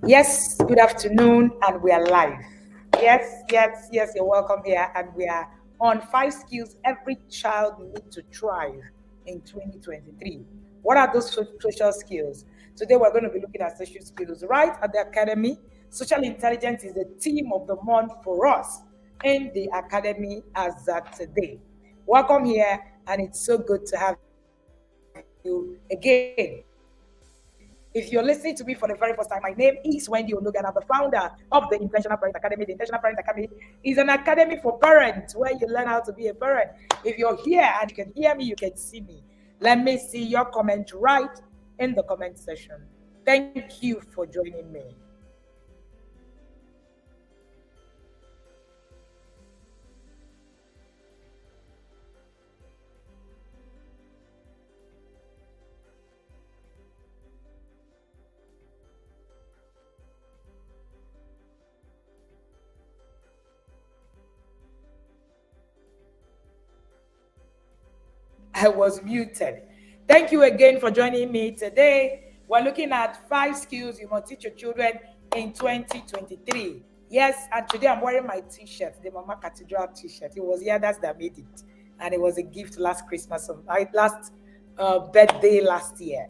Yes, good afternoon, and we are live. Yes, you're welcome here, and we are on 5 skills every child needs to thrive in 2023. What are those social skills? Today, we're going to be looking at social skills. Right at the academy, social intelligence is the theme of the month for us in the academy as at today. Welcome here, and it's so good to have you again. If you're listening to me for the very first time, my name is Wendy Onuga, and I'm the founder of the Intentional Parent Academy. The Intentional Parent Academy is an academy for parents where you learn how to be a parent. If you're here and you can hear me, you can see me. Let me see your comment right in the comment section. Thank you for joining me. I was muted. Thank you again for joining me today. We're looking at 5 skills you must teach your children in 2023. Yes, and today I'm wearing my t-shirt, the Mama Cathedral t-shirt. It was Yadas that made it, and it was a gift last Christmas, last birthday last year.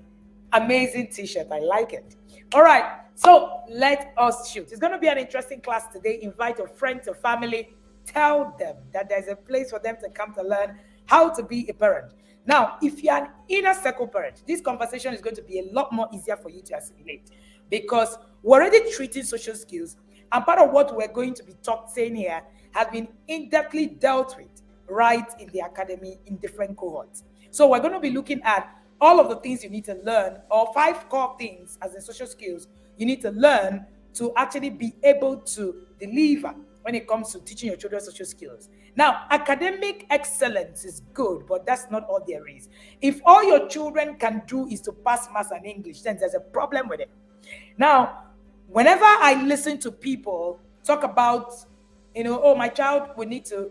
Amazing t-shirt. I like it. All right, so let us shoot. It's going to be an interesting class today. Invite your friends, your family. Tell them that there's a place for them to come to learn how to be a parent. Now, if you're an inner circle parent, this conversation is going to be a lot more easier for you to assimilate because we're already treating social skills, and part of what we're going to be saying here has been in-depthly dealt with right in the academy in different cohorts. So we're going to be looking at all of the things you need to learn, or 5 core things as in social skills you need to learn to actually be able to deliver when it comes to teaching your children social skills. Now, academic excellence is good, but that's not all there is. If all your children can do is to pass maths and English, then there's a problem with it. Now, whenever I listen to people talk about, oh, my child will need to,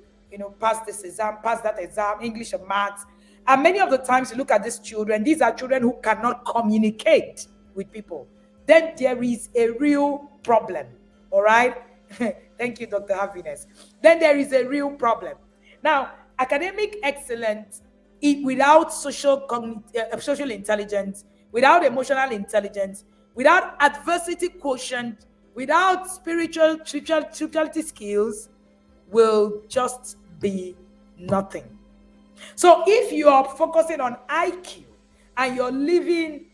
pass this exam, pass that exam, English and maths. And many of the times you look at these children, these are children who cannot communicate with people. Then there is a real problem. All right? Thank you, Dr. Happiness. Then there is a real problem. Now, academic excellence without social intelligence, without emotional intelligence, without adversity quotient, without spirituality skills, will just be nothing. So if you are focusing on IQ and you're leaving,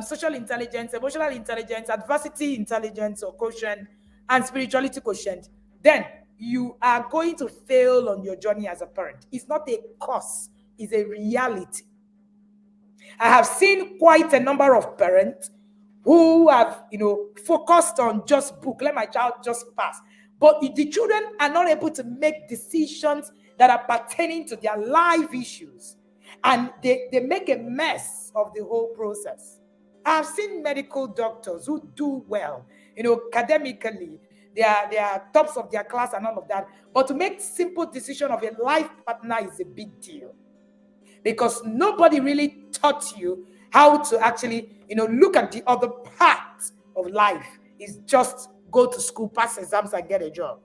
social intelligence, emotional intelligence, adversity intelligence or quotient, and spirituality quotient, then you are going to fail on your journey as a parent. It's not a course, it's a reality. I have seen quite a number of parents who have, focused on just book, let my child just pass. But the children are not able to make decisions that are pertaining to their life issues. And they make a mess of the whole process. I've seen medical doctors who do well, academically. They are tops of their class and all of that. But to make simple decision of a life partner is a big deal because nobody really taught you how to actually, look at the other part of life. Is just go to school, pass exams, and get a job.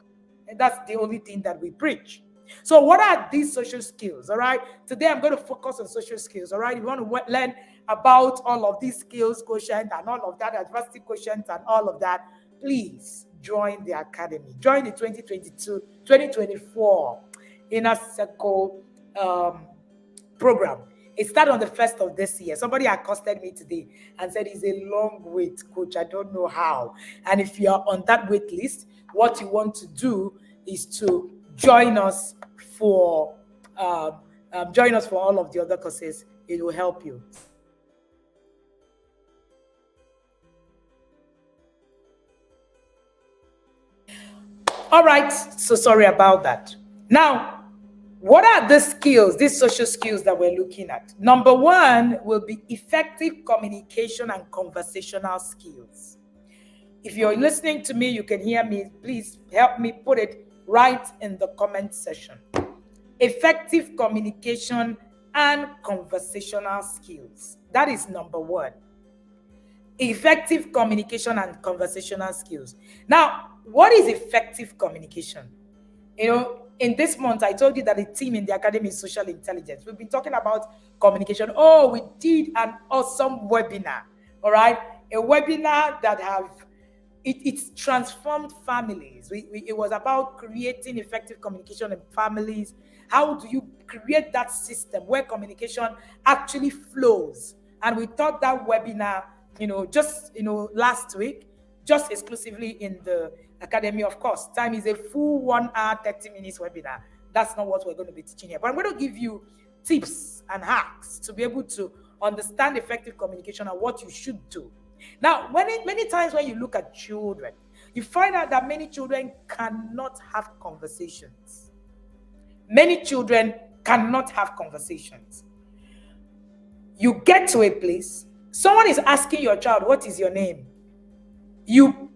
And that's the only thing that we preach. So, what are these social skills? All right. Today, I'm going to focus on social skills. All right. If you want to learn about all of these skills quotient and all of that, adversity quotient and all of that, please join the academy. Join the 2022-2024 Inner Circle program. It started on the 1st of this year. Somebody accosted me today and said it's a long wait, coach. I don't know how. And if you are on that wait list, what you want to do is to join us for all of the other courses. It will help you. All right. So sorry about that. Now, what are the skills, these social skills that we're looking at? Number one will be effective communication and conversational skills. If you're listening to me, you can hear me. Please help me put it right in the comment section. Effective communication and conversational skills. That is number one. Effective communication and conversational skills. Now, what is effective communication? In this month, I told you that the team in the academy is social intelligence. We've been talking about communication. Oh, we did an awesome webinar. All right. A webinar that it's transformed families. It was about creating effective communication in families. How do you create that system where communication actually flows? And we taught that webinar, just last week, just exclusively in the academy. Of course, time is a full 1 hour 30 minutes webinar. That's not what we're going to be teaching here, but I'm going to give you tips and hacks to be able to understand effective communication and what you should do. Now, many times when you look at children, you find out that many children cannot have conversations. Many children cannot have conversations. You get to a place, someone is asking your child, what is your name? You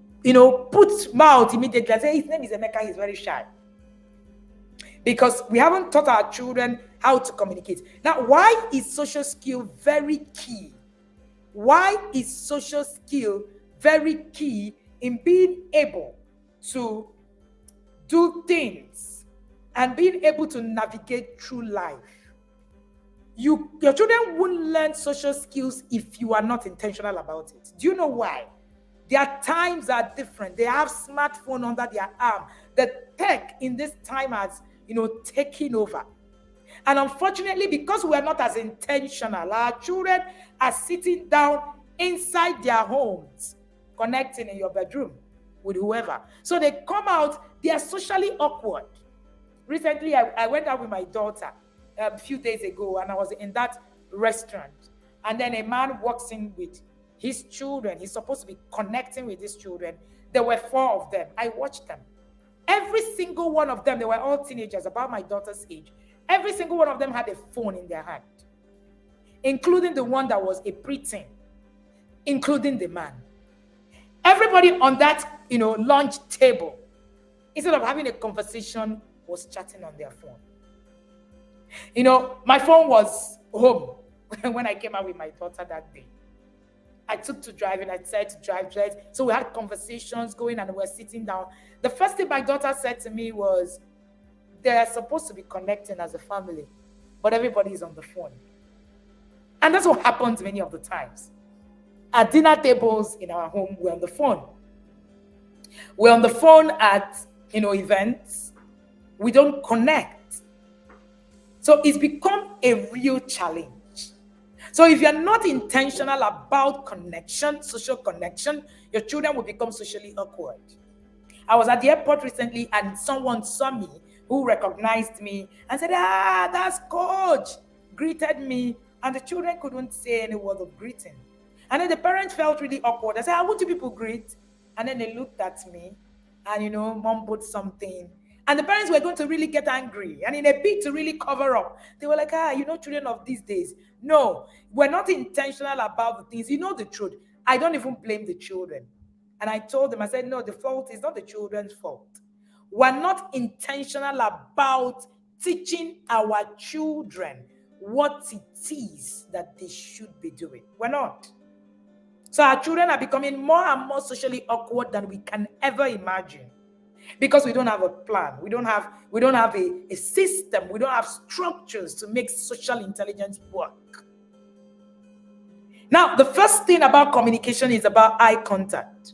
put mouth immediately and say, his name is Emeka, he's very shy. Because we haven't taught our children how to communicate. Now, why is social skill very key? Why is social skill very key in being able to do things and being able to navigate through life? Your children won't learn social skills if you are not intentional about it. Do you know why? Their times are different. They have smartphone under their arm. The tech in this time has, taken over. And unfortunately, because we are not as intentional, our children are sitting down inside their homes, connecting in your bedroom with whoever. So they come out, they are socially awkward. Recently, I went out with my daughter a few days ago, and I was in that restaurant. And then a man walks in with his children. He's supposed to be connecting with his children. There were 4 of them. I watched them. Every single one of them, they were all teenagers, about my daughter's age. Every single one of them had a phone in their hand, including the one that was a preteen, including the man. Everybody on that, lunch table, instead of having a conversation, was chatting on their phone. My phone was home when I came out with my daughter that day. I took to driving. I decided to drive. So we had conversations going and we were sitting down. The first thing my daughter said to me was, they're supposed to be connecting as a family, but everybody is on the phone. And that's what happens many of the times. At dinner tables in our home, we're on the phone. We're on the phone at, events. We don't connect. So it's become a real challenge. So if you're not intentional about connection, social connection, your children will become socially awkward. I was at the airport recently and someone saw me who recognized me and said, that's coach, greeted me, and the children couldn't say any word of greeting. And then the parents felt really awkward. I said, how would you people greet? And then they looked at me and, mumbled something. And the parents were going to really get angry. And in a bid to really cover up, they were like, children of these days. No, we're not intentional about the things. You know the truth. I don't even blame the children. And I told them, I said, no, the fault is not the children's fault. We're not intentional about teaching our children what it is that they should be doing. We're not. So our children are becoming more and more socially awkward than we can ever imagine. Because we don't have a plan. We don't have a system. We don't have structures to make social intelligence work. Now, the first thing about communication is about eye contact.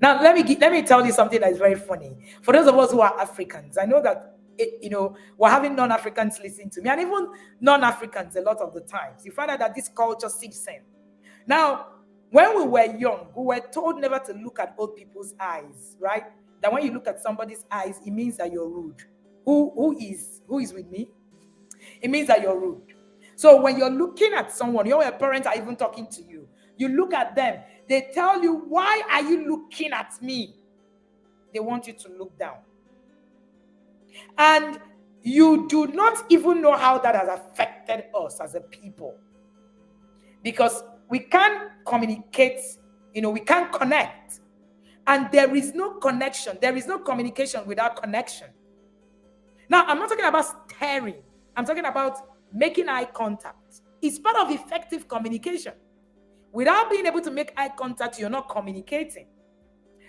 Now, let me tell you something that is very funny. For those of us who are Africans, I know that we're having non-Africans listen to me, and even non-Africans a lot of the times. You find out that this culture seeps in. Now, when we were young, we were told never to look at old people's eyes, right? That when you look at somebody's eyes, it means that you're rude. Who is with me? It means that you're rude. So when you're looking at someone, your parents are even talking to you. You look at them. They tell you, why are you looking at me? They want you to look down. And you do not even know how that has affected us as a people. Because we can't communicate, we can't connect. And there is no connection. There is no communication without connection. Now, I'm not talking about staring. I'm talking about making eye contact. It's part of effective communication. Without being able to make eye contact, you're not communicating.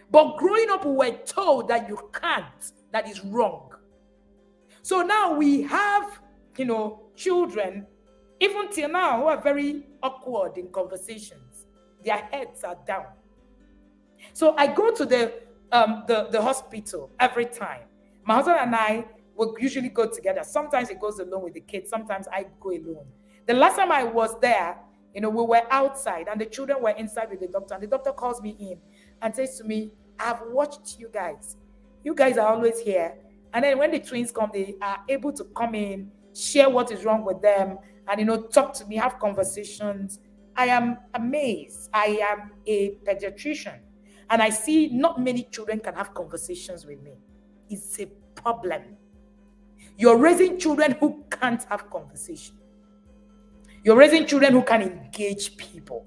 But growing up, we were told that you can't, that is wrong. So now we have, children, even till now, who are very awkward in conversations. Their heads are down. So I go to the hospital every time. My husband and I will usually go together. Sometimes he goes alone with the kids. Sometimes I go alone. The last time I was there, we were outside and the children were inside with the doctor. And the doctor calls me in and says to me, "I've watched you guys. You guys are always here. And then when the twins come, they are able to come in, share what is wrong with them, and talk to me, have conversations. I am amazed. I am a pediatrician. And I see not many children can have conversations with me. It's a problem. You're raising children who can't have conversation. You're raising children who can engage people.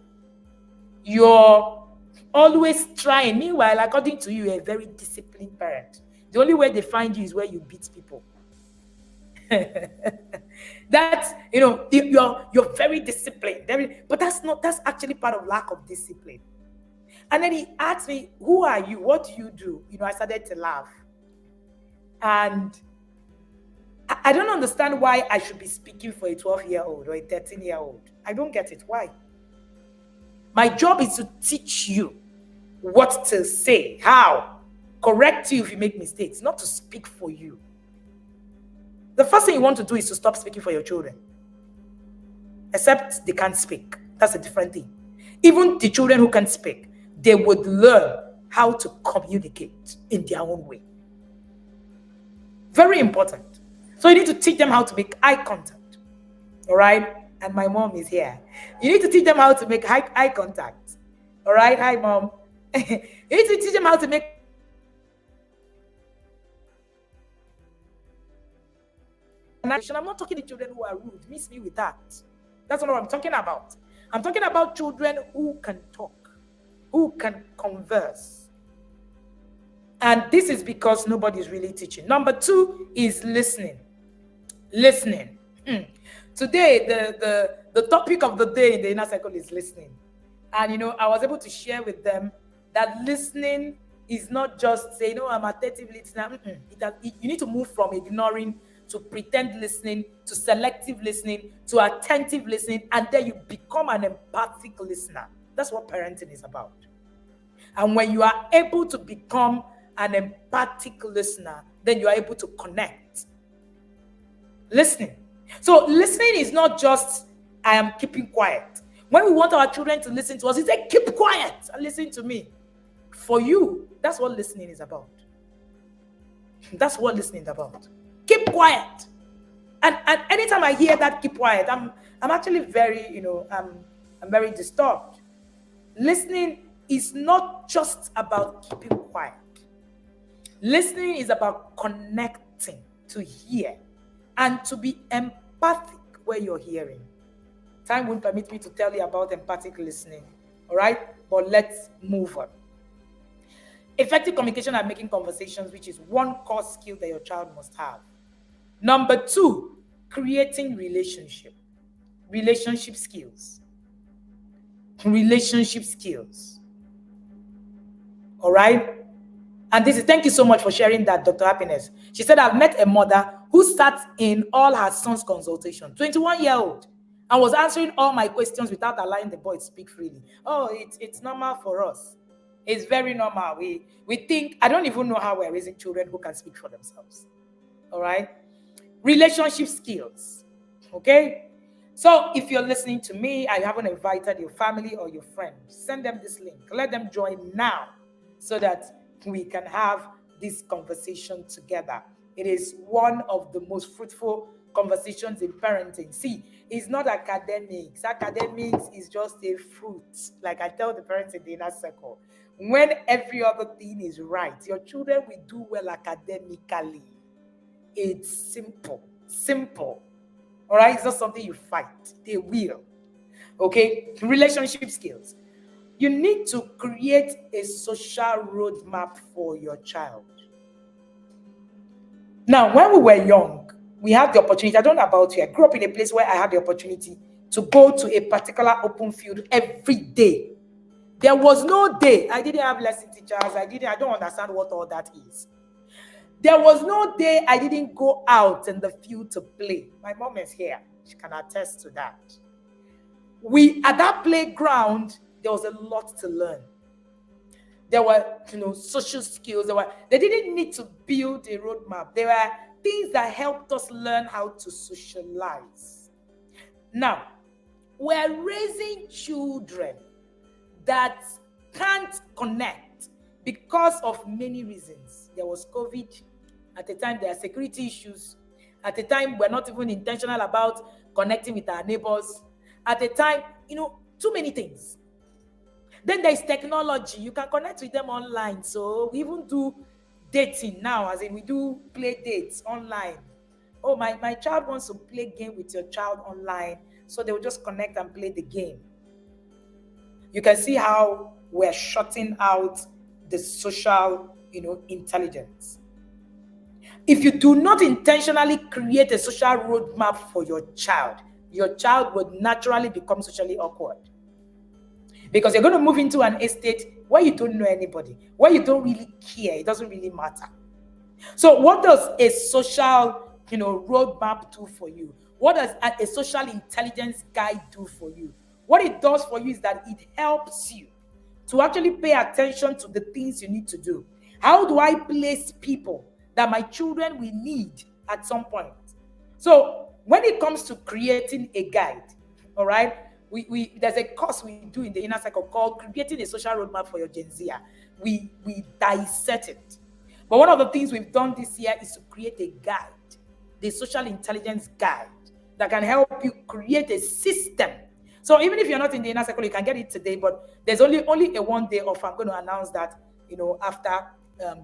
You're always trying. Meanwhile, according to you, you're a very disciplined parent. The only way they find you is where you beat people. That's, you're very disciplined. But that's actually part of lack of discipline. And then he asked me, "Who are you? What do you do?" I started to laugh. And I don't understand why I should be speaking for a 12-year-old or a 13-year-old. I don't get it. Why? My job is to teach you what to say, how, correct you if you make mistakes, not to speak for you. The first thing you want to do is to stop speaking for your children. Except they can't speak. That's a different thing. Even the children who can speak, they would learn how to communicate in their own way. Very important. So you need to teach them how to make eye contact. All right? And my mom is here. You need to teach them how to make eye contact. All right? Hi, Mom. You need to teach them how to make. I'm not talking to children who are rude. Miss me with that. That's not what I'm talking about. I'm talking about children who can talk, who can converse. And this is because nobody's really teaching. Number 2 is listening. Listening. Today, the topic of the day in the inner circle is listening. And, I was able to share with them that listening is not just say, I'm attentive listener. You need to move from ignoring to pretend listening, to selective listening, to attentive listening, and then you become an empathic listener. That's what parenting is about. And when you are able to become an empathic listener, then you are able to connect. Listening. So listening is not just, I am keeping quiet. When we want our children to listen to us, we say, keep quiet and listen to me. For you, that's what listening is about. That's what listening is about. Keep quiet. And anytime I hear that keep quiet, I'm actually very, I'm very disturbed. Listening is not just about keeping quiet. Listening is about connecting to hear and to be empathic where you're hearing. Time won't permit me to tell you about empathic listening. All right? But let's move on. Effective communication and making conversations, which is one core skill that your child must have. Number 2, creating relationship skills. Relationship skills. All right? And thank you so much for sharing that, Dr. Happiness. She said, I've met a mother who sat in all her son's consultation, 21-year-old, and was answering all my questions without allowing the boy to speak freely. Oh, it's normal for us. It's very normal. We think, I don't even know how we're raising children who can speak for themselves. All right? Relationship skills. Okay? So if you're listening to me and you haven't invited your family or your friends, send them this link. Let them join now so that we can have this conversation together. It is one of the most fruitful conversations in parenting. See, it's not academics. Academics is just a fruit. Like I tell the parents in the inner circle, when every other thing is right, your children will do well academically. It's simple. Simple. All right? It's not something you fight. They will. Okay? Relationship skills. You need to create a social roadmap for your child. Now, when we were young, we had the opportunity. I don't know about you. I grew up in a place where I had the opportunity to go to a particular open field every day. There was no day I didn't have lesson teachers. I don't understand what all that is. There was no day I didn't go out in the field to play. My mom is here. She can attest to that. At that playground, there was a lot to learn. There were, social skills. They didn't need to build a roadmap. There were things that helped us learn how to socialize. Now, we're raising children that can't connect because of many reasons. There was COVID. At the time, there are security issues. At the time, we're not even intentional about connecting with our neighbors. At the time, too many things. Then there's technology. You can connect with them online. So we even do dating now, as in we do play dates online. Oh, my child wants to play game with your child online. So they will just connect and play the game. You can see how we're shutting out the social, intelligence. If you do not intentionally create a social roadmap for your child would naturally become socially awkward. Because you're going to move into an estate where you don't know anybody, where you don't really care. It doesn't really matter. So what does a social, roadmap do for you? What does a social intelligence guide do for you? What it does for you is that it helps you to actually pay attention to the things you need to do. How do I place people that my children will need at some point? So when it comes to creating a guide, all right, there's a course we do in the inner circle called Creating a Social Roadmap for Your Gen Z. We dissect it. But one of the things we've done this year is to create a guide, the social intelligence guide, that can help you create a system. So even if you're not in the inner circle, you can get it today, but there's only a one-day offer. I'm going to announce that, after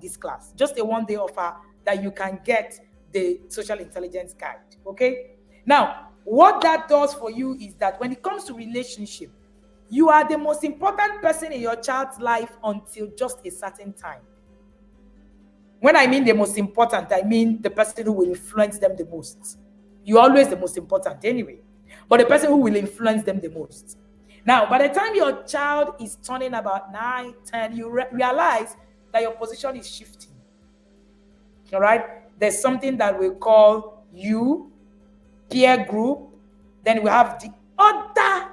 this class. Just a one-day offer that you can get the social intelligence guide, okay? Now, what that does for you is that when it comes to relationship, you are the most important person in your child's life until just a certain time. When I mean the most important, I mean the person who will influence them the most. You're always the most important anyway, but the person who will influence them the most. Now, by the time your child is turning about 9, 10, you realize that your position is shifting. All right? There's something that we call you, peer group. Then we have the other,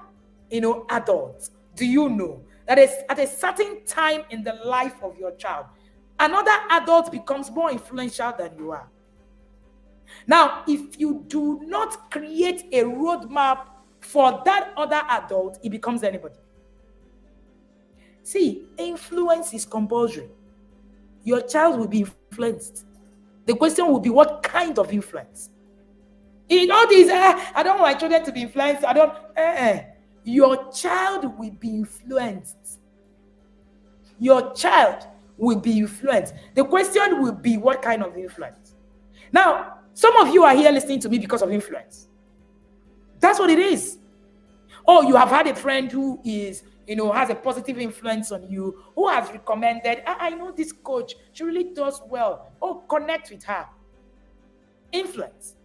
adults. Do you know that is at a certain time in the life of your child, another adult becomes more influential than you are? Now, if you do not create a roadmap for that other adult, it becomes anybody. See, influence is compulsory. Your child will be influenced. The question will be, what kind of influence? In all these, I don't want my children to be influenced. Your child will be influenced. Your child will be influenced. The question will be, what kind of influence? Now, some of you are here listening to me because of influence. That's what it is. Oh, you have had a friend who is, has a positive influence on you, who has recommended, I know this coach, she really does well. Oh, connect with her. Influence.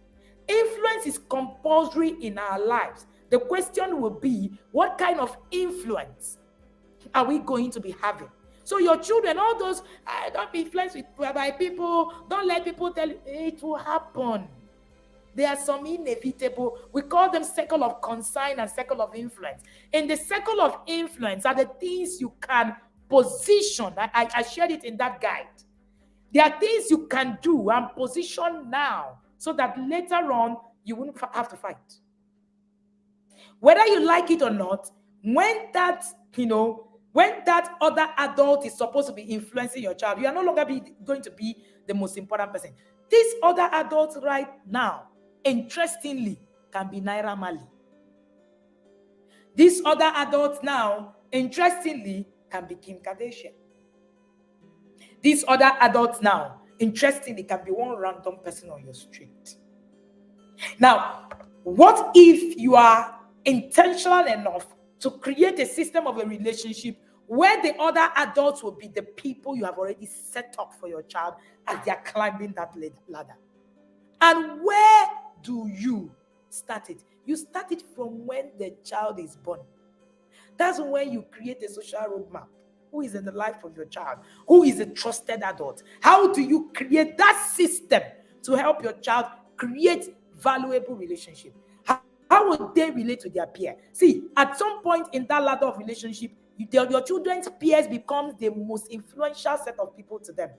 Influence is compulsory in our lives. The question will be, what kind of influence are we going to be having? So your children, all those, don't be influenced by people, don't let people tell you, it will happen. There are some inevitable, we call them circle of consign and circle of influence. In the circle of influence are the things you can position. I shared it in that guide. There are things you can do and position now so that later on you won't have to fight. Whether you like it or not, when that other adult is supposed to be influencing your child, you are no longer going to be the most important person. This other adult right now, interestingly, can be Naira Marley. This other adult now, interestingly, can be Kim Kardashian. This other adult now, interestingly, can be one random person on your street. Now, what if you are intentional enough to create a system of a relationship where the other adults will be the people you have already set up for your child as they are climbing that ladder? And where do you start it? You start it from when the child is born. That's when you create a social roadmap. Who is in the life of your child? Who is a trusted adult? How do you create that system to help your child create valuable relationship? How would they relate to their peer? See, at some point in that ladder of relationship, your children's peers becomes the most influential set of people to them.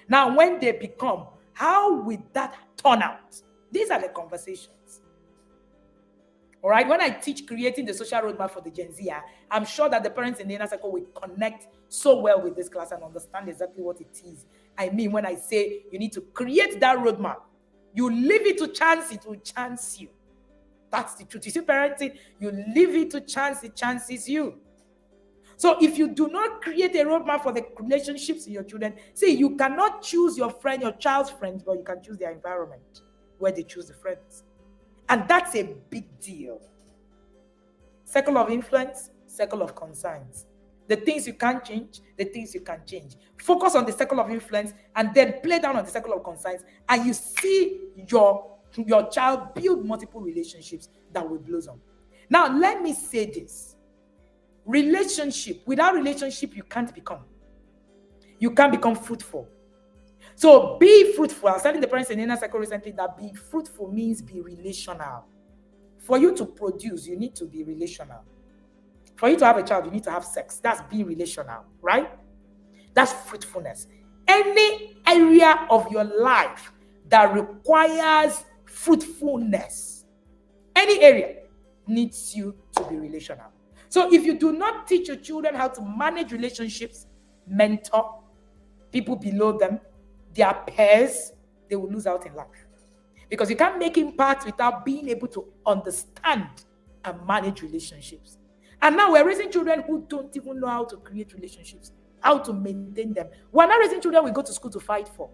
Now, when they become, how will that turn out? These are the conversations. All right, when I teach creating the social roadmap for the Gen Z, I'm sure that the parents in the inner circle will connect so well with this class and understand exactly what it is. I mean, when I say you need to create that roadmap, you leave it to chance, it will chance you. That's the truth. You see, parenting, you leave it to chance, it chances you. So if you do not create a roadmap for the relationships in your children, see, you cannot choose your friend, your child's friends, but you can choose their environment where they choose the friends. And that's a big deal. Circle of influence, circle of concerns. The things you can't change, the things you can change. Focus on the circle of influence and then play down on the circle of concerns, and you see your child build multiple relationships that will blossom. Now, let me say this. Without relationship, you can't become. You can't become fruitful. So be fruitful. I was telling the parents in the inner circle recently that be fruitful means be relational. For you to produce, you need to be relational. For you to have a child, you need to have sex. That's being relational, right? That's fruitfulness. Any area of your life that requires fruitfulness, any area needs you to be relational. So if you do not teach your children how to manage relationships, mentor people below them, their peers, they will lose out in life. Because you can't make impact without being able to understand and manage relationships. And now we're raising children who don't even know how to create relationships, how to maintain them. We're not raising children we go to school to fight for.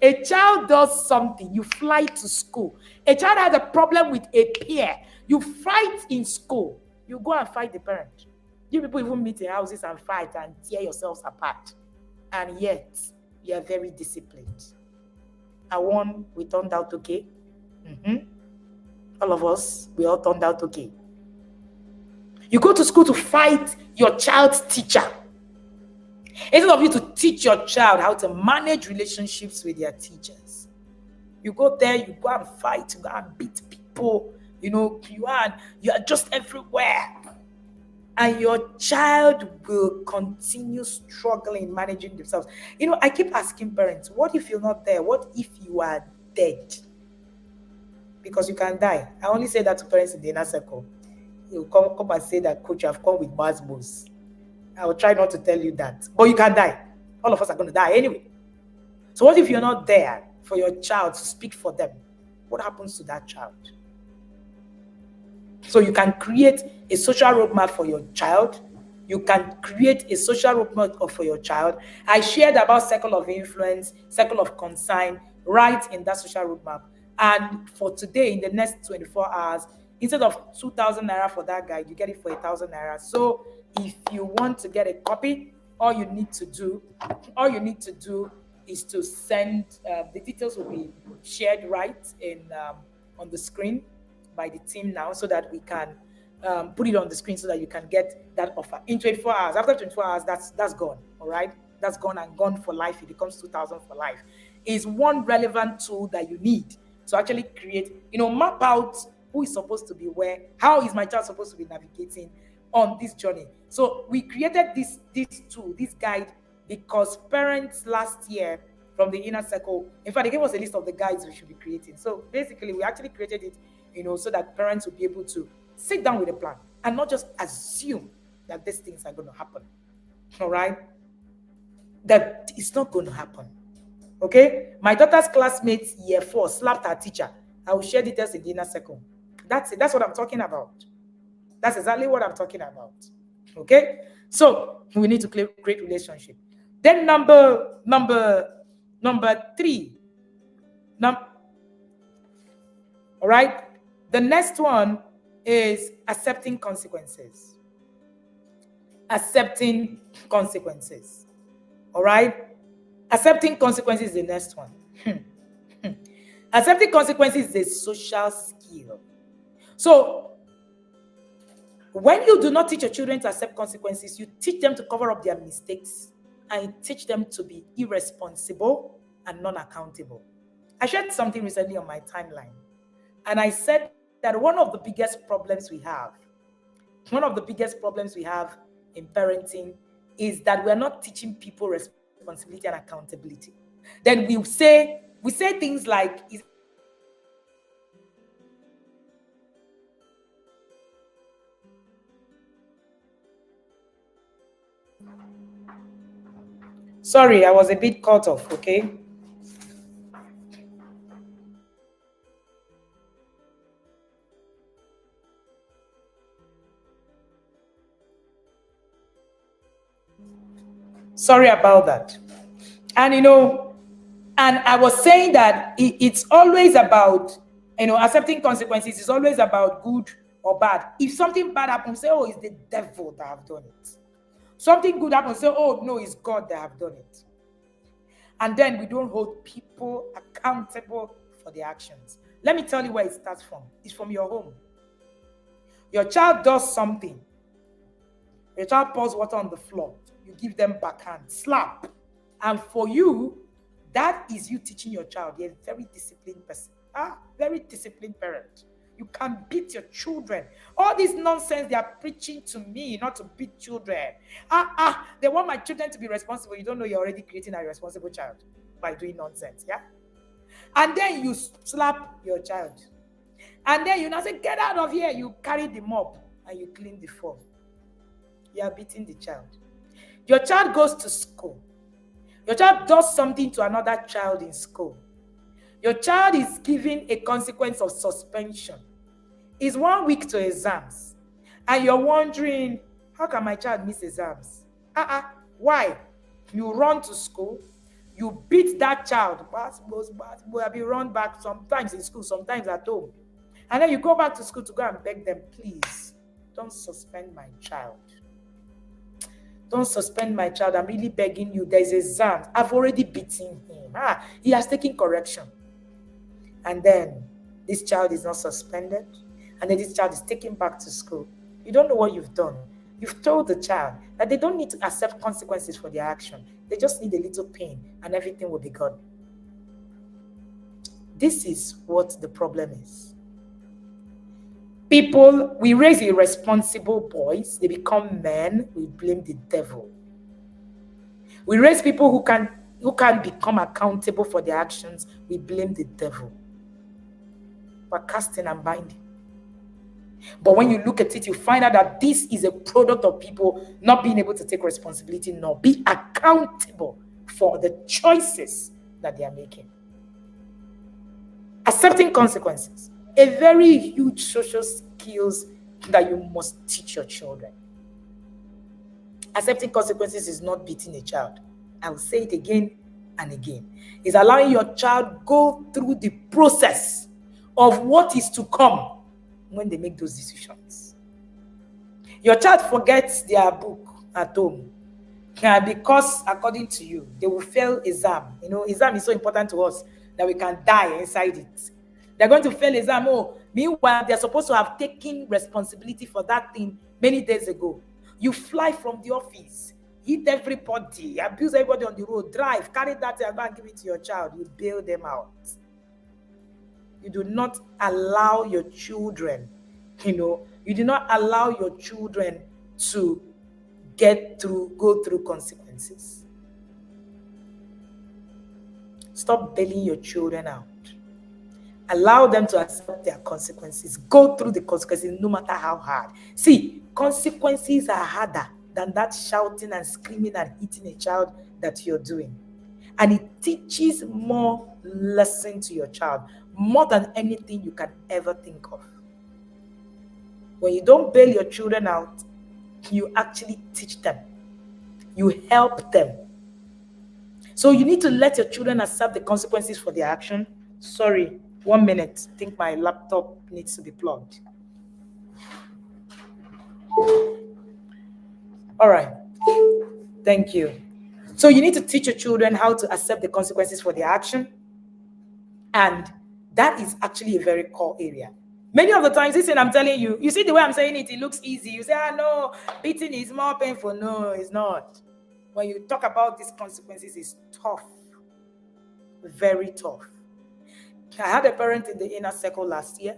A child does something, you fly to school. A child has a problem with a peer, you fight in school. You go and fight the parent. You people even meet in houses and fight and tear yourselves apart. And yet, you are very disciplined. And we turned out okay. All of us, we all turned out okay. You go to school to fight your child's teacher. Instead of you to teach your child how to manage relationships with their teachers. You go there, you go and fight, you go and beat people. You are just everywhere. And your child will continue struggling managing themselves. I keep asking parents, what if you're not there? What if you are dead? Because you can die. I only say that to parents in the inner circle. You come and say that, coach, I've come with masmos. I will try not to tell you that. But you can die. All of us are going to die anyway. So what if you're not there for your child to speak for them? What happens to that child? So you can create a social roadmap for your child. You can create a social roadmap for your child. I shared about circle of influence, circle of concern, right in that social roadmap. And for today, in the next 24 hours, instead of 2,000 naira for that guide, you get it for 1,000 naira. So if you want to get a copy, all you need to do is to send, the details will be shared right on the screen by the team now, so that we can put it on the screen so that you can get that offer in 24 hours. After 24 hours, that's gone. All right, that's gone and gone for life. It becomes 2,000 for life. Is one relevant tool that you need to actually create, map out who is supposed to be where, how is my child supposed to be navigating on this journey. So we created this tool, this guide, because parents last year from the inner circle, in fact, they gave us a list of the guides we should be creating. So basically, we actually created it, so that parents will be able to sit down with a plan and not just assume that these things are going to happen. All right? That it's not going to happen. Okay? My daughter's classmates, year 4, slapped her teacher. I will share details in the inner circle. That's it. That's what I'm talking about. That's exactly what I'm talking about. Okay? So we need to create relationship. Then number 3. All right? The next one is accepting consequences. Accepting consequences. All right? Accepting consequences is the next one. Accepting consequences is a social skill. So, when you do not teach your children to accept consequences, you teach them to cover up their mistakes and you teach them to be irresponsible and non accountable. I shared something recently on my timeline, and I said that one of the biggest problems we have, in parenting is that we are not teaching people responsibility and accountability. Then we say things like, is it okay for me to do this? Is it okay for me to do that? Is it okay for me to do this? Sorry, I was a bit cut off, okay? Sorry about that. And and I was saying that it's always about, accepting consequences is always about good or bad. If something bad happens, say, oh, it's the devil that have done it. Something good happens, say, oh, no, it's God that have done it. And then we don't hold people accountable for their actions. Let me tell you where it starts from. It's from your home. Your child does something. Your child pours water on the floor. You give them backhand, slap. And for you, that is you teaching your child. You're a very disciplined person. Very disciplined parent. You can beat your children. All this nonsense they are preaching to me, not to beat children. They want my children to be responsible. You don't know you're already creating a responsible child by doing nonsense, yeah? And then you slap your child. And then you now say, get out of here. You carry the mop and you clean the floor. You are beating the child. Your child goes to school. Your child does something to another child in school. Your child is given a consequence of suspension. It's 1 week to exams. And you're wondering, how can my child miss exams? Why? You run to school, you beat that child, will be run back sometimes in school, sometimes at home. And then you go back to school to go and beg them, please, don't suspend my child. Don't suspend my child. I'm really begging you. There's exam. I've already beaten him. He has taken correction. And then this child is not suspended. And then this child is taken back to school. You don't know what you've done. You've told the child that they don't need to accept consequences for their action. They just need a little pain and everything will be gone. This is what the problem is. People, we raise irresponsible boys, they become men, we blame the devil. We raise people who can become accountable for their actions, we blame the devil. We're casting and binding. But when you look at it, you find out that this is a product of people not being able to take responsibility, nor be accountable for the choices that they are making. Accepting consequences, a very huge social skills that you must teach your children. Accepting consequences is not beating a child. I will say it again and again. It's allowing your child go through the process of what is to come when they make those decisions. Your child forgets their book at home because, according to you, they will fail exam. Exam is so important to us that we can die inside it. They're going to fail exam. Meanwhile, they're supposed to have taken responsibility for that thing many days ago. You fly from the office, hit everybody, abuse everybody on the road, drive, carry that and go and give it to your child. You bail them out. You do not allow your children, you do not allow your children to go through consequences. Stop bailing your children out. Allow them to accept their consequences. Go through the consequences no matter how hard. See, consequences are harder than that shouting and screaming and hitting a child that you're doing. And it teaches more lesson to your child, more than anything you can ever think of. When you don't bail your children out, you actually teach them. You help them. So you need to let your children accept the consequences for their action. Sorry, 1 minute. I think my laptop needs to be plugged. All right. Thank you. So you need to teach your children how to accept the consequences for their action and That is actually a very core area. Many of the times, this thing I'm telling you, you see the way I'm saying it, it looks easy. You say, ah, no, beating is more painful. No, it's not. When you talk about these consequences, it's tough, very tough. I had a parent in the inner circle last year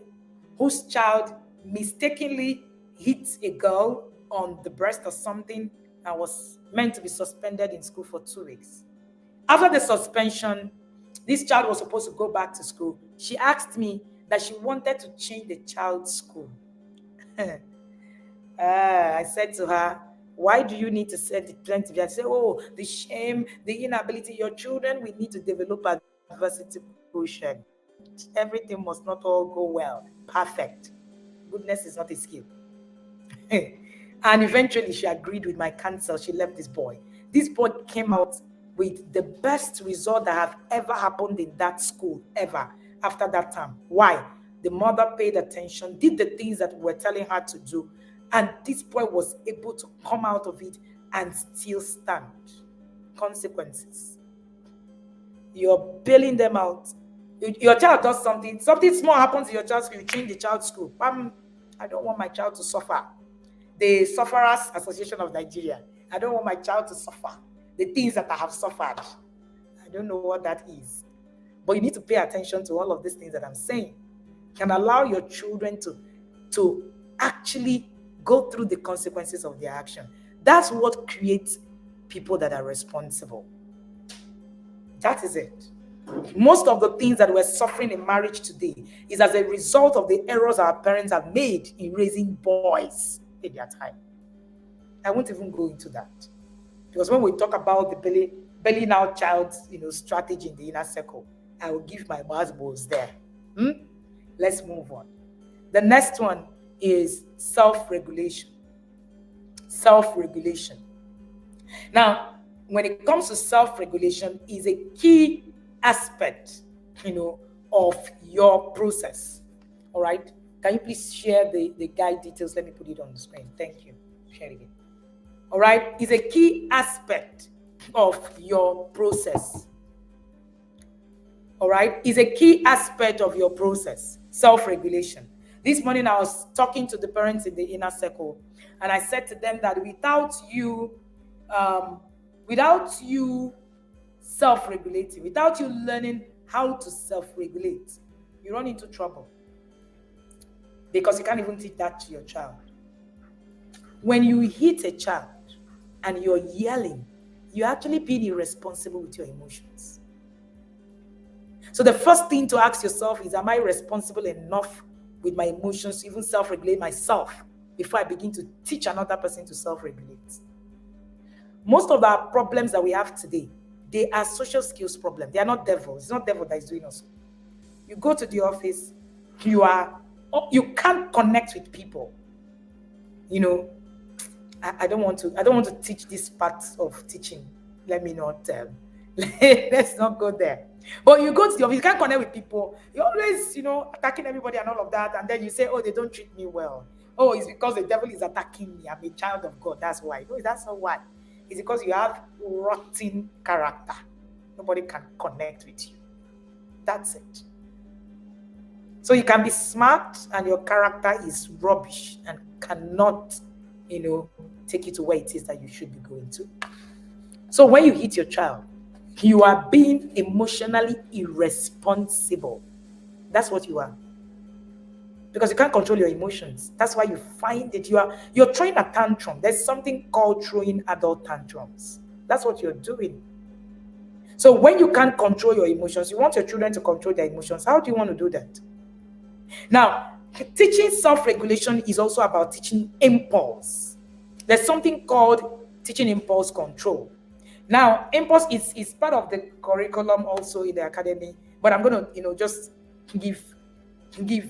whose child mistakenly hit a girl on the breast or something and was meant to be suspended in school for 2 weeks. After the suspension, this child was supposed to go back to school. She asked me that she wanted to change the child's school. I said to her, why do you need to set the plenty? I said, oh, the shame, the inability. Your children will need to develop adversity quotient. Everything must not all go well, perfect. Goodness is not a skill. And eventually she agreed with my counsel. She left this boy. This boy came out with the best result that have ever happened in that school ever after that time. Why? The mother paid attention, did the things that we were telling her to do, and this boy was able to come out of it and still stand. Consequences. You're bailing them out. Your child does something small happens in your child's school, you change the child's school. I don't want my child to suffer. The Sufferers Association of Nigeria. I don't want my child to suffer the things that I have suffered. I don't know what that is. But you need to pay attention to all of these things that I'm saying. You can allow your children to actually go through the consequences of their action. That's what creates people that are responsible. That is it. Most of the things that we're suffering in marriage today is as a result of the errors our parents have made in raising boys in their time. I won't even go into that. Because when we talk about the belly out child, strategy in the inner circle, I will give my buzzwords there. Let's move on. The next one is self-regulation. Self-regulation. Now, when it comes to self-regulation, is a key aspect, of your process. All right. Can you please share the guide details? Let me put it on the screen. Thank you. Share it. All right. Is a key aspect of your process. All right. Is a key aspect of your process. Self-regulation. This morning I was talking to the parents in the inner circle, and I said to them that without you self-regulating, without you learning how to self-regulate, you run into trouble. Because you can't even teach that to your child. When you hit a child and you're yelling, you're actually being irresponsible with your emotions. So the first thing to ask yourself is, am I responsible enough with my emotions to even self-regulate myself before I begin to teach another person to self-regulate? Most of our problems that we have today, they are social skills problems. They are not devil. It's not devil that is doing us. You go to the office, you can't connect with people. I don't want to teach this part of teaching. Let me not let's not go there. But you go to the office, you can't connect with people. You're always, attacking everybody and all of that, and then you say, oh, they don't treat me well. Oh, it's because the devil is attacking me. I'm a child of God. That's why. No, that's not why. It's because you have rotten character. Nobody can connect with you. That's it. So you can be smart and your character is rubbish and cannot, take you to where it is that you should be going to. So when you hit your child, you are being emotionally irresponsible. That's what you are. Because you can't control your emotions. That's why you find that you're throwing a tantrum. There's something called throwing adult tantrums. That's what you're doing. So when you can't control your emotions, you want your children to control their emotions. How do you want to do that? Now, teaching self-regulation is also about teaching impulse. There's something called teaching impulse control. Now, impulse is part of the curriculum also in the academy, but I'm going to, just give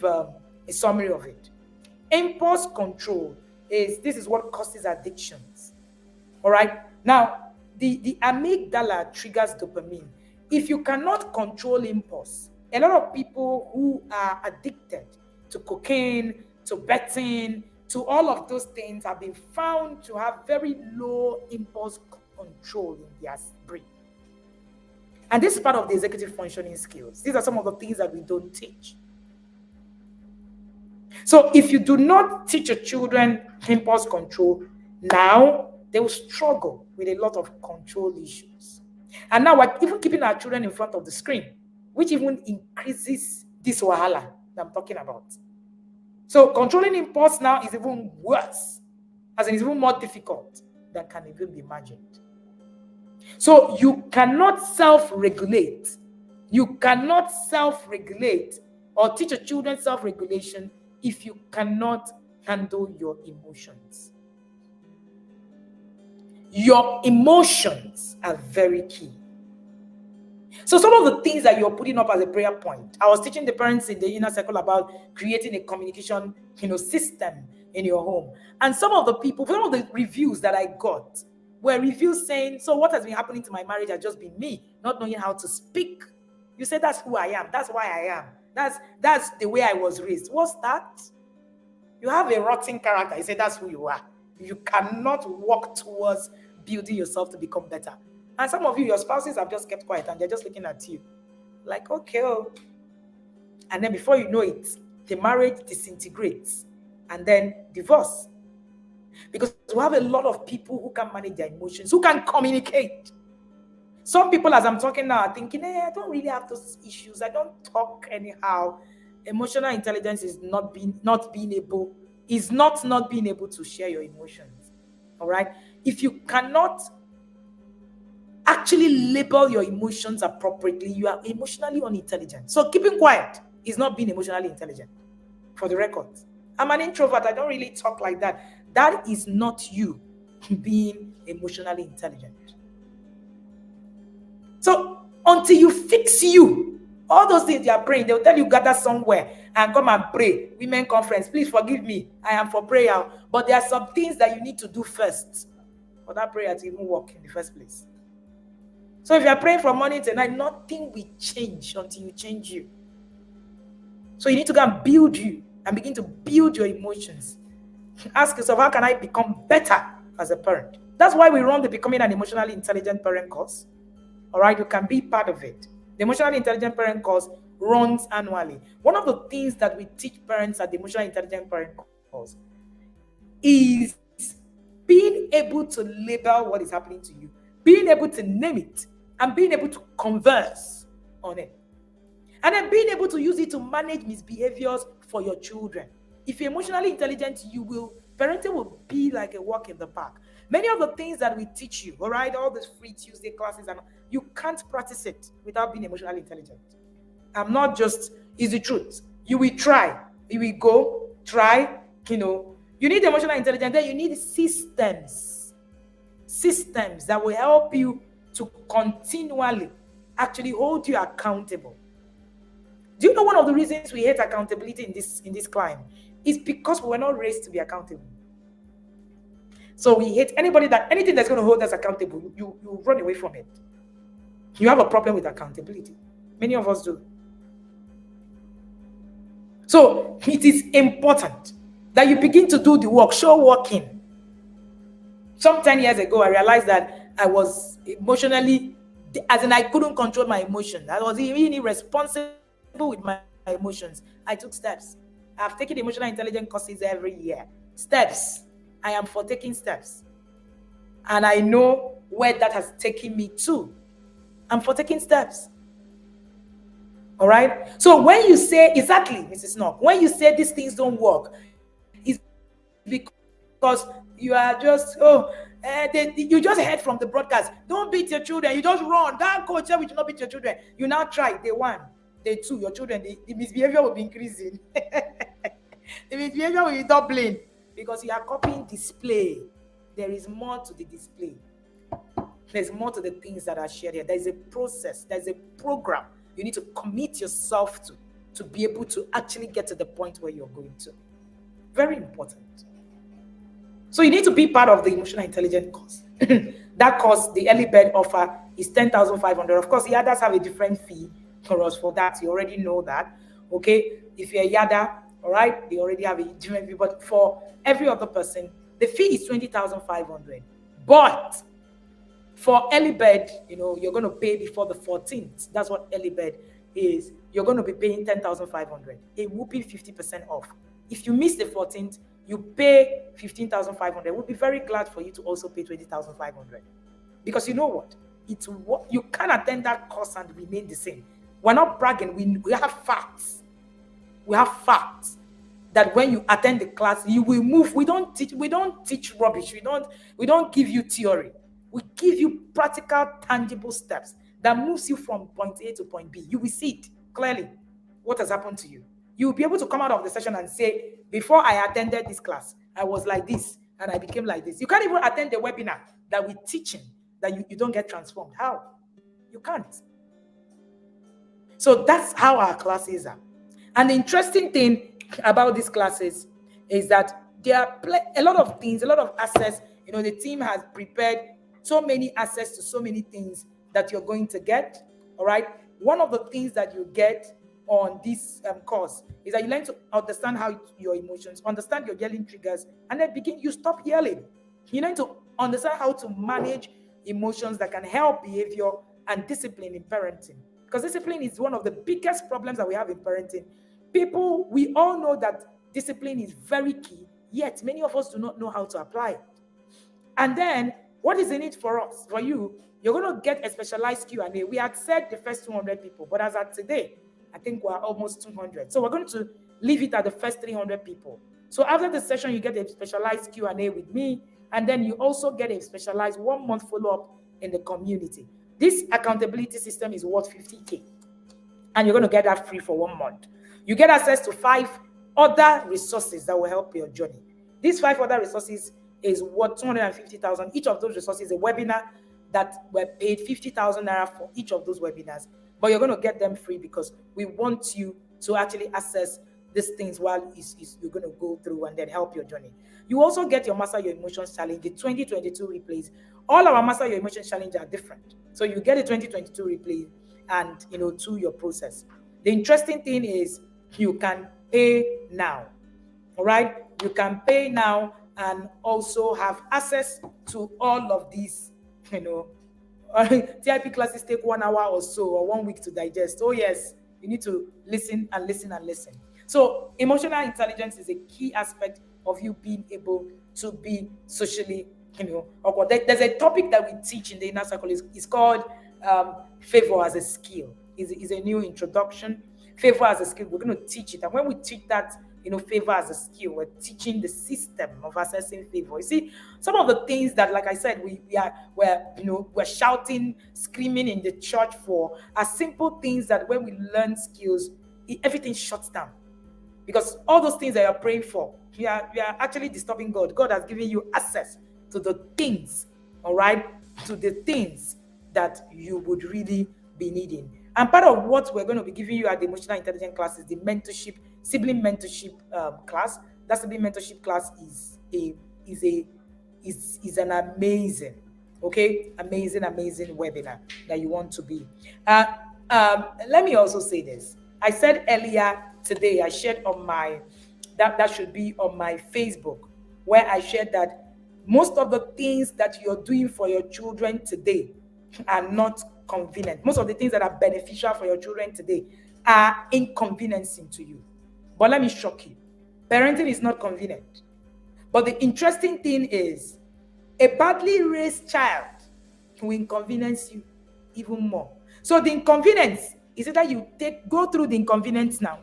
a summary of it. Impulse control this is what causes addictions. All right. Now, the amygdala triggers dopamine. If you cannot control impulse, a lot of people who are addicted to cocaine, to betting, to all of those things have been found to have very low impulse control in their brain. And this is part of the executive functioning skills. These are some of the things that we don't teach. So if you do not teach your children impulse control now, they will struggle with a lot of control issues. And now we're even keeping our children in front of the screen, which even increases this wahala that I'm talking about. So controlling impulse now is even worse, as in it's even more difficult than can even be imagined. So you cannot self-regulate. You cannot self-regulate or teach your children self-regulation if you cannot handle your emotions. Your emotions are very key. So some of the things that you're putting up as a prayer point, I was teaching the parents in the inner circle about creating a communication, system in your home. And some of the reviews that I got were reviews saying, so what has been happening to my marriage has just been me not knowing how to speak. You say that's who I am. That's why I am. That's the way I was raised. What's that? You have a rotten character. You say that's who you are. You cannot walk towards building yourself to become better. And some of you, your spouses have just kept quiet and they're just looking at you like, okay. Oh. And then before you know it, the marriage disintegrates and then divorce. Because we have a lot of people who can manage their emotions, who can communicate. Some people, as I'm talking now, are thinking, I don't really have those issues. I don't talk anyhow. Emotional intelligence is not being able to share your emotions. All right? If you cannot actually label your emotions appropriately, you are emotionally unintelligent. So keeping quiet is not being emotionally intelligent, for the record. I'm an introvert. I don't really talk like that. That is not you being emotionally intelligent. So until you fix you, all those things you are praying, they'll tell you gather somewhere and come and pray. Women conference, please forgive me. I am for prayer. But there are some things that you need to do first for that prayer to even work in the first place. So if you are praying from morning to night, nothing will change until you change you. So you need to go and build you and begin to build your emotions. Ask yourself, how can I become better as a parent? That's why we run the Becoming an Emotionally Intelligent Parent course. All right, you can be part of it. The Emotionally Intelligent Parent course runs annually. One of the things that we teach parents at the Emotionally Intelligent Parent course is being able to label what is happening to you, being able to name it, and being able to converse on it. And then being able to use it to manage misbehaviors for your children. If you're emotionally intelligent, parenting will be like a walk in the park. Many of the things that we teach you, all right, all these free Tuesday classes, and you can't practice it without being emotionally intelligent. It's the truth. You will try. You will go, try, you need emotional intelligence. Then you need systems that will help you to continually actually hold you accountable. Do you know one of the reasons we hate accountability in this climb is because we were not raised to be accountable. So we hate anything that's going to hold us accountable. You run away from it. You have a problem with accountability. Many of us do. So it is important that you begin to do the work. Show working. Some 10 years ago, I realized that I was emotionally, as in I couldn't control my emotions. I was really irresponsible with my emotions. I took steps. I've taken emotional intelligence courses every year. Steps. I am for taking steps. And I know where that has taken me to. I'm for taking steps. All right? So when you say, exactly, Mrs. Knock, when you say these things don't work, it's because you are just, you just heard from the broadcast. Don't beat your children. You just run. That coach said we should not beat your children. You now try. Day one, day two, your children, the misbehavior will be increasing. The misbehavior will be doubling because you are copying display. There is more to the display. There's more to the things that are shared here. There's a process. There's a program you need to commit yourself to be able to actually get to the point where you're going to. Very important. So you need to be part of the emotional intelligence course. That course, the early bird offer is 10,500. Of course, the others have a different fee for us for that. You already know that. Okay, if you're a yada, all right, they already have a different fee. But for every other person, the fee is 20,500. But For early bird, you're going to pay before the 14th. That's what early bird is. You're going to be paying 10,500, a whooping 50% off. If you miss the 14th, you pay 15,500. We'll be very glad for you to also pay 20,500. Because you know what? It's what you can attend that course and remain the same. We're not bragging, we have facts. We have facts that when you attend the class, you will move. We don't teach rubbish. We don't give you theory. We give you practical, tangible steps that moves you from point A to point B. You will see it clearly what has happened to you. You will be able to come out of the session and say, before I attended this class, I was like this and I became like this. You can't even attend the webinar that we're teaching that you don't get transformed. How? You can't. So that's how our classes are. And the interesting thing about these classes is that there are a lot of things, a lot of access. The team has prepared so many access to so many things that you're going to get. All right. One of the things that you get on this course is that you learn to understand how your emotions, understand your yelling triggers, and then you stop yelling. You learn to understand how to manage emotions that can help behavior and discipline in parenting. Because discipline is one of the biggest problems that we have in parenting. We all know that discipline is very key, yet many of us do not know how to apply it. And then, what is in it for us? For you, you're going to get a specialized Q&A. We had said the first 200 people, but as of today, I think we're almost 200. So we're going to leave it at the first 300 people. So after the session, you get a specialized Q&A with me, and then you also get a specialized 1 month follow-up in the community. This accountability system is worth 50K, and you're going to get that free for 1 month. You get access to 5 other resources that will help your journey. These 5 other resources is worth 250,000. Each of those resources, a webinar that we're paid 50,000 naira for each of those webinars, but you're going to get them free because we want you to actually access these things while you're going to go through and then help your journey. You also get your Master Your Emotions Challenge, the 2022 replays. All our Master Your Emotions Challenge are different. So you get a 2022 replay and, to your process. The interesting thing is you can pay now. All right? You can pay now and also have access to all of these, TIP classes take 1 hour or so or 1 week to digest. Oh yes, you need to listen and listen and listen. So emotional intelligence is a key aspect of you being able to be socially, awkward. There's a topic that we teach in the inner circle. It's called favor as a skill. Is a new introduction. Favor as a skill. We're going to teach it, and when we teach that, favor as a skill, we're teaching the system of assessing favor. You see, some of the things that, like I said, we're shouting, screaming in the church for are simple things that when we learn skills, everything shuts down. Because all those things that you're praying for, you are actually disturbing God. God has given you access to the things, all right, to the things that you would really be needing. And part of what we're going to be giving you at the emotional intelligence class is the mentorship, sibling mentorship class. That sibling mentorship class is an amazing, amazing webinar that you want to be. Let me also say this. I said earlier today, I shared on that should be on my Facebook, where I shared that most of the things that you're doing for your children today are not convenient. Most of the things that are beneficial for your children today are inconveniencing to you. But let me shock you. Parenting is not convenient. But the interesting thing is, a badly raised child will inconvenience you even more. So the inconvenience is either you go through the inconvenience now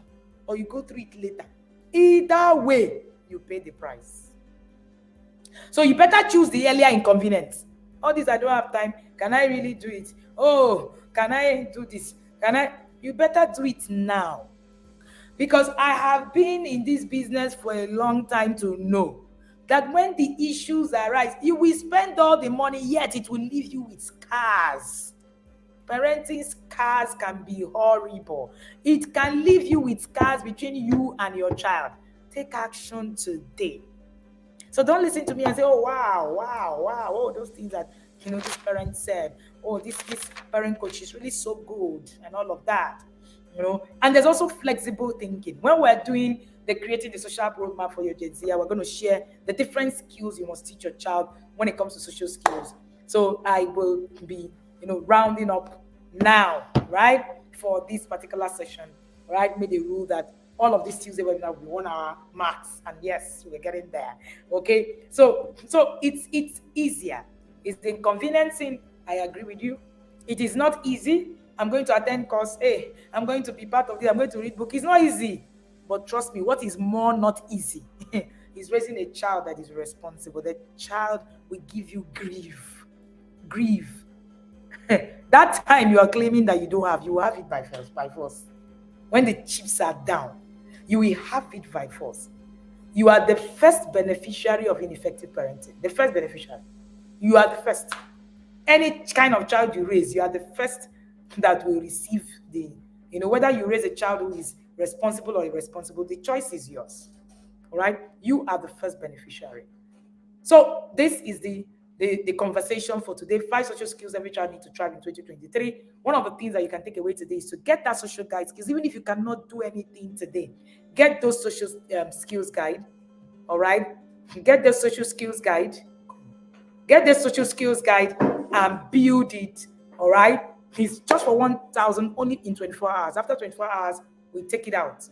or you go through it later. Either way, you pay the price. So you better choose the earlier inconvenience. All this, I don't have time. Can I really do it? Oh, can I do this? You better do it now. Because I have been in this business for a long time to know that when the issues arise, you will spend all the money, yet it will leave you with scars. Parenting scars can be horrible. It can leave you with scars between you and your child. Take action today. So don't listen to me and say, oh, wow, oh, those things that, this parent said. Oh, this parent coach is really so good and all of that. And there's also flexible thinking. When we're doing the creating the social roadmap for your Gen Z, we're going to share the different skills you must teach your child when it comes to social skills. So I will be, rounding up now, right, for this particular session, right? Made a rule that all of this Tuesday webinar will be 1 hour max, and yes, we're getting there. Okay, so it's easier. It's the inconveniencing. I agree with you. It is not easy. I'm going to attend course. Hey, I'm going to be part of this. I'm going to read book. It's not easy. But trust me, what is more not easy is raising a child that is responsible. The child will give you grief. Grief. That time you are claiming that you don't have, you will have it by force. When the chips are down, you will have it by force. You are the first beneficiary of ineffective parenting. The first beneficiary. You are the first. Any kind of child you raise, you are the first that will receive the, whether you raise a child who is responsible or irresponsible, the choice is yours. All right? You are the first beneficiary. So this is the conversation for today. 5 social skills every child needs to thrive in 2023. One of the things that you can take away today is to get that social guide skills. Even if you cannot do anything today, get those social skills guide. All right? Get the social skills guide. Get the social skills guide and build it. All right? It's just for 1,000 only in 24 hours. After 24 hours, we take it out.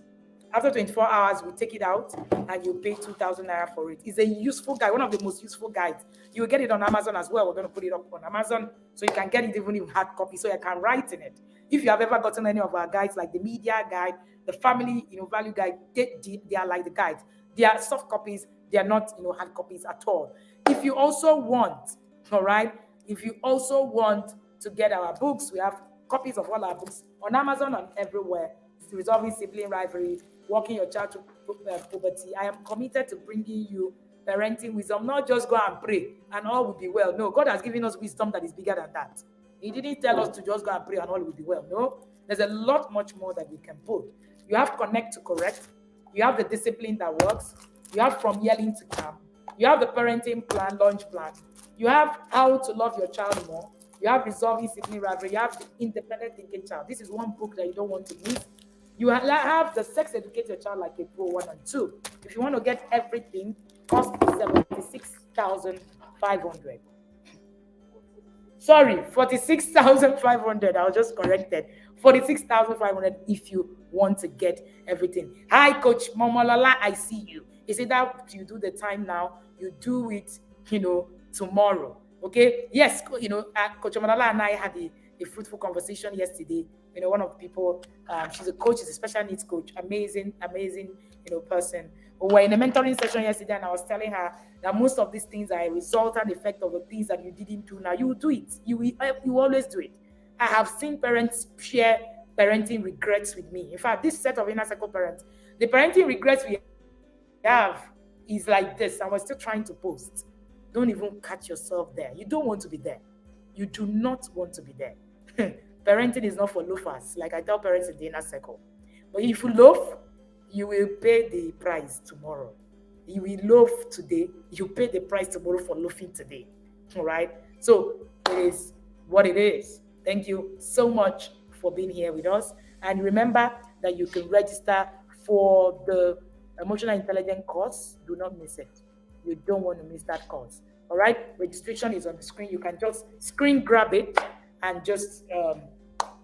After 24 hours, we take it out and you pay 2,000 naira for it. It's a useful guide, one of the most useful guides. You will get it on Amazon as well. We're going to put it up on Amazon so you can get it even in hard copy so you can write in it. If you have ever gotten any of our guides, like the media guide, the family value guide, they are like the guides. They are soft copies. They are not hard copies at all. If you also want, all right, if you also want to get our books, we have copies of all our books on Amazon and everywhere. Resolving sibling rivalry, walking your child to poverty. I am committed to bringing you parenting wisdom, not just go and pray and all will be well. No, God has given us wisdom that is bigger than that. He didn't tell us to just go and pray and all will be well. No, there's a lot much more that we can put. You have connect to correct. You have the discipline that works. You have from yelling to calm. You have the parenting plan, launch plan. You have how to love your child more. You have resolving sibling rivalry. You have the independent thinking child. This is one book that you don't want to miss. You have the sex educate your child like a pro 1 and 2. If you want to get everything, cost 76,500. Sorry, 46,500. I was just corrected. 46,500 if you want to get everything. Hi, Coach Momolola, I see you. Is it that you do the time now? You do it, tomorrow. Okay? Yes, Coach Momolola and I had a fruitful conversation yesterday. One of the people, she's a coach, she's a special needs coach, amazing, person. We were in a mentoring session yesterday, and I was telling her that most of these things are a resultant effect of the things that you didn't do. Now you will do it. You always do it. I have seen parents share parenting regrets with me. In fact, this set of inner circle parents, the parenting regrets we have is like this, and we're still trying to post. Don't even catch yourself there. You don't want to be there. You do not want to be there. Parenting is not for loafers, like I tell parents in the inner circle. But if you loaf, you will pay the price tomorrow. You will loaf today, you pay the price tomorrow for loafing today. All right? So it is what it is. Thank you so much for being here with us. And remember that you can register for the emotional intelligence course. Do not miss it. You don't want to miss that course. All right? Registration is on the screen. You can just screen grab it and just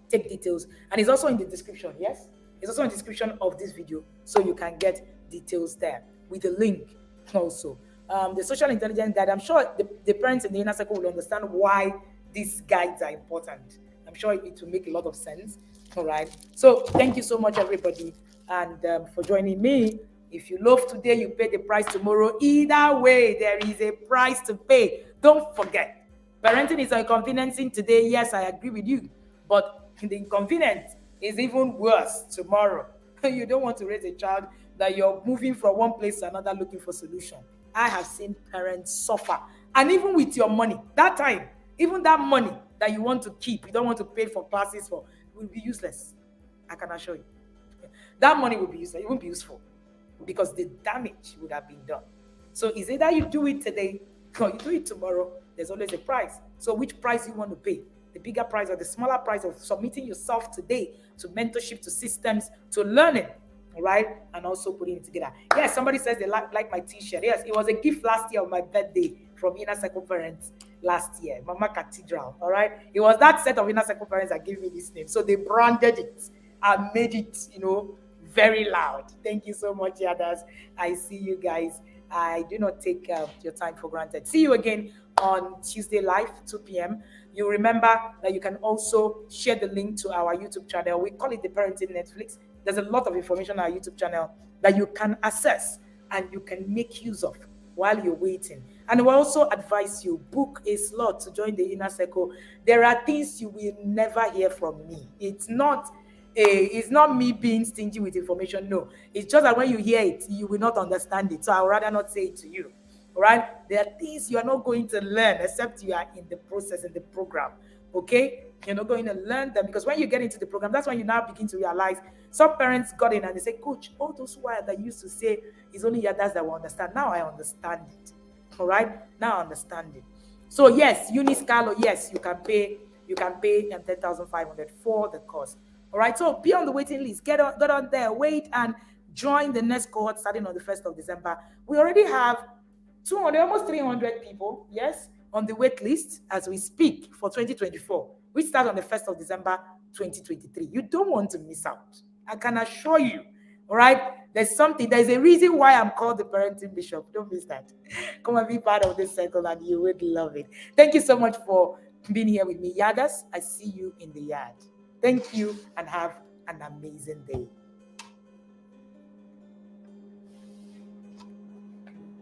take details. And it's also in the description, yes? It's also in the description of this video, so you can get details there with the link also. The social intelligence guide, I'm sure the parents in the inner circle will understand why these guides are important. I'm sure it will make a lot of sense. All right. So thank you so much, everybody, and for joining me. If you love today, you pay the price tomorrow. Either way, there is a price to pay. Don't forget. Parenting is inconveniencing today. Yes, I agree with you. But the inconvenience is even worse tomorrow. You don't want to raise a child that you're moving from one place to another looking for solution. I have seen parents suffer. And even with your money, that time, even that money that you want to keep, you don't want to pay for classes for, will be useless. I can assure you. That money will be useless. It won't be useful because the damage would have been done. So it's either you do it today or you do it tomorrow. There's always a price. So which price you want to pay? The bigger price or the smaller price of submitting yourself today to mentorship, to systems, to learning, all right? And also putting it together. Yes, somebody says they like my t-shirt. Yes, it was a gift last year on my birthday from Inner Circle Parents. last year, Mama Cathedral. All right. It was that set of inner circle parents that gave me this name. So they branded it and made it, very loud. Thank you so much, Yadas. I see you guys. I do not take your time for granted. See you again on Tuesday live, 2 p.m. You remember that you can also share the link to our YouTube channel. We call it the Parenting Netflix. There's a lot of information on our YouTube channel that you can access and you can make use of while you're waiting. And we also advise you book a slot to join the inner circle. There are things you will never hear from me. It's not me being stingy with information. No, it's just that when you hear it, you will not understand it. So I would rather not say it to you. All right. There are things you are not going to learn except you are in the process, in the program. Okay. You're not going to learn them because when you get into the program, that's when you now begin to realize some parents got in and they say, Coach, all those while that used to say it's only others that will understand. Now I understand it. All right. Now I understand it. So yes, Uniscalo, yes, you can pay 10,500 for the course. All right. So be on the waiting list. Get on there, wait and join the next cohort starting on the 1st of December. We already have 200, almost 300 people, yes, on the wait list as we speak for 2024. We start on the 1st of December 2023. You don't want to miss out. I can assure you. All right. There's a reason why I'm called the parenting bishop. Don't miss that. Come and be part of this circle and you would love it. Thank you so much for being here with me. Yadas, I see you in the yard. Thank you and have an amazing day.